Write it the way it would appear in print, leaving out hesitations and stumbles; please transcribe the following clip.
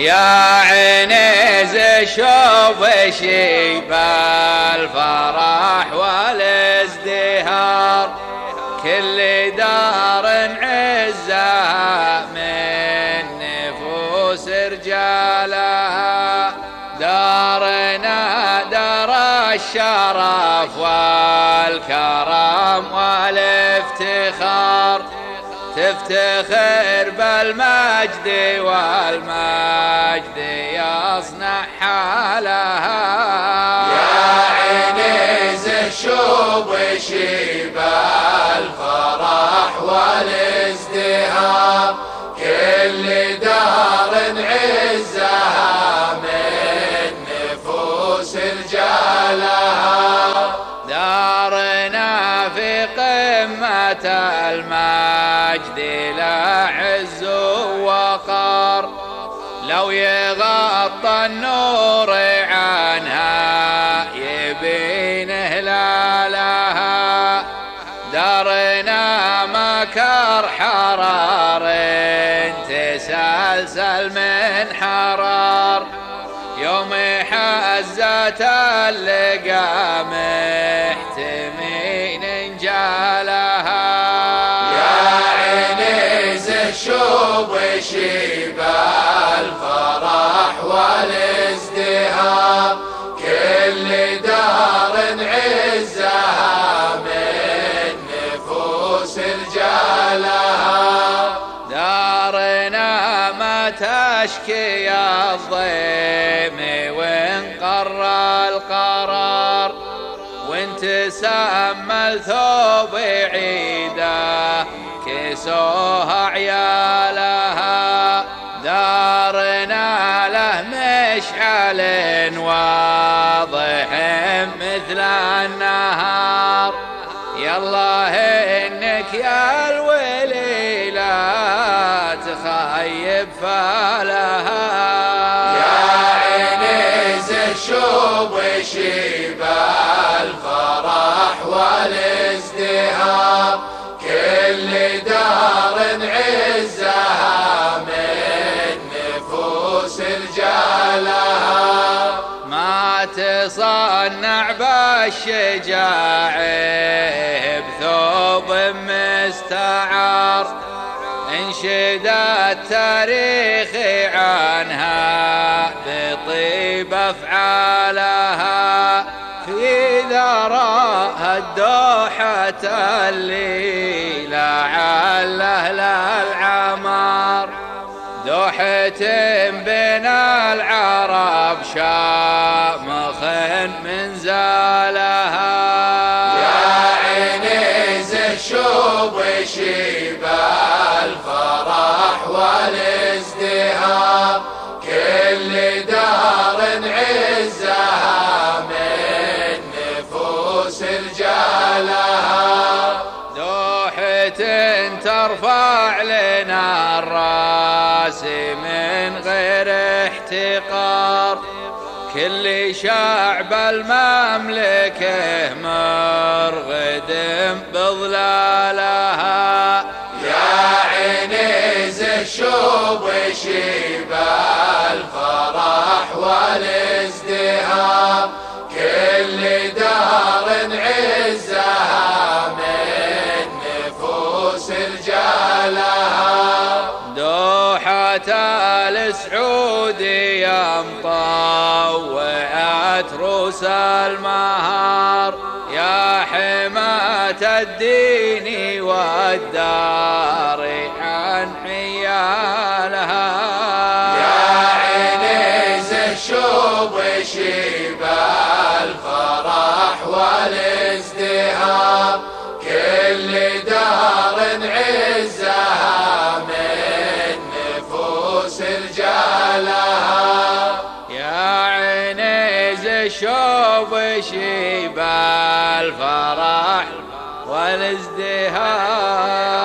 يا عيني زشوف شيب الفرح والازدهار، كل دار عزها من نفوس رجالها، دارنا دار الشرف والكرم والافتخار، تفتخر بالمجد والمجد يصنع حالها. يا عيني زشوب شيب الفرح والازدهار، كل دار عزها من نفوس رجالها، دارنا في قمة المجد لا عز وقار، لو يغطى النور عنها يبين هلالها، دارنا مكر حرار تسلسل من حرار، يوم حزت اللقى محتمين انجالها. يا عيني زشوب شيب الفرح والازدهار، كل دار عزها من نفوس رجالها، دارنا ما تشكي الضيم وانقر القرار، وانت سمى الثوب عيده كسوها عيالها، دارنا له مشعل واضح مثل النهار، يالله انك يا الولي لا تخيب فالها. يا عيني زشوب شيب الفرح والازدهار، كل دار عزها من نفوس رجالها، ما تصنع بالشجاع بثوب مستعار، انشد التاريخ عنها بطيب افعالها، في ذراها الدوحة اللي لعله للعمار، دوحة بين العرب شامخ من زالها. يا عيني زشوب شيب الفرح والازدهار، كل دار عزها من نفوس رجالها، دوحة ترفع لنا الراس من غير احتقار، كل شعب المملكة مرغدم بظلالها. يا عيني زشوب شيب الفرح والازدهار، كل دار عزها من نفوس رجالها، دوحة السعودية مطوعت روس المهار، يا حماة الدين والدار عن حيالها. يا عيني زشوب شيب الفرح والازدهار، كل دار عزها من نفوس رجالها، يا عيني زشوف شيب الفرح والازدهار.